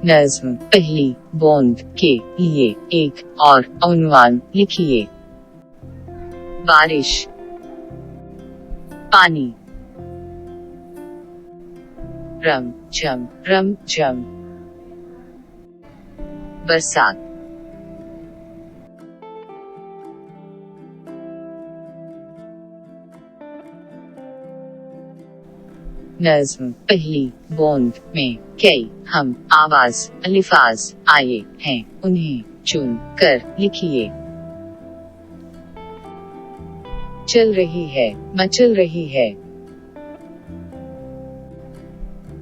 नज़्म पहली बूंद के लिए एक और उन्वान लिखिए। बारिश, पानी, रम झम, बरसात, नज़्म पहली बूंद में कई हम आवाज अलिफाज आए हैं, उन्हें चुन कर लिखिए। चल रही है, मचल रही है,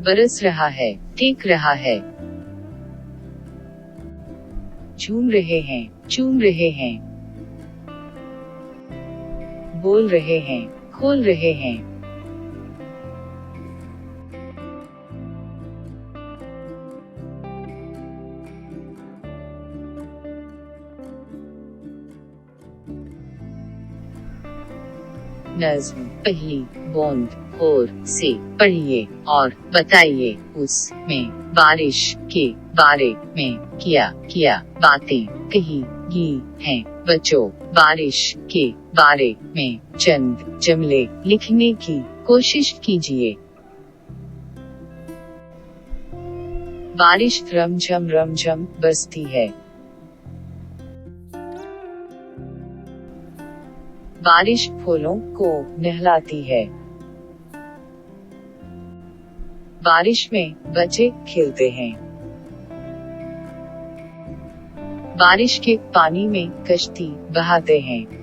बरस रहा है, टेक रहा है, झूम रहे हैं, चूम रहे हैं, बोल रहे हैं, खोल रहे हैं, नज़्म पहली बूंद और से पढ़िए और बताइए उसमें बारिश के बारे में क्या बातें कही गई हैं। बच्चों, बारिश के बारे में चंद जुमले लिखने की कोशिश कीजिए। बारिश रमझम बरसती है। बारिश फूलों को नहलाती है। बारिश में बच्चे खेलते हैं। बारिश के पानी में कश्ती बहाते हैं।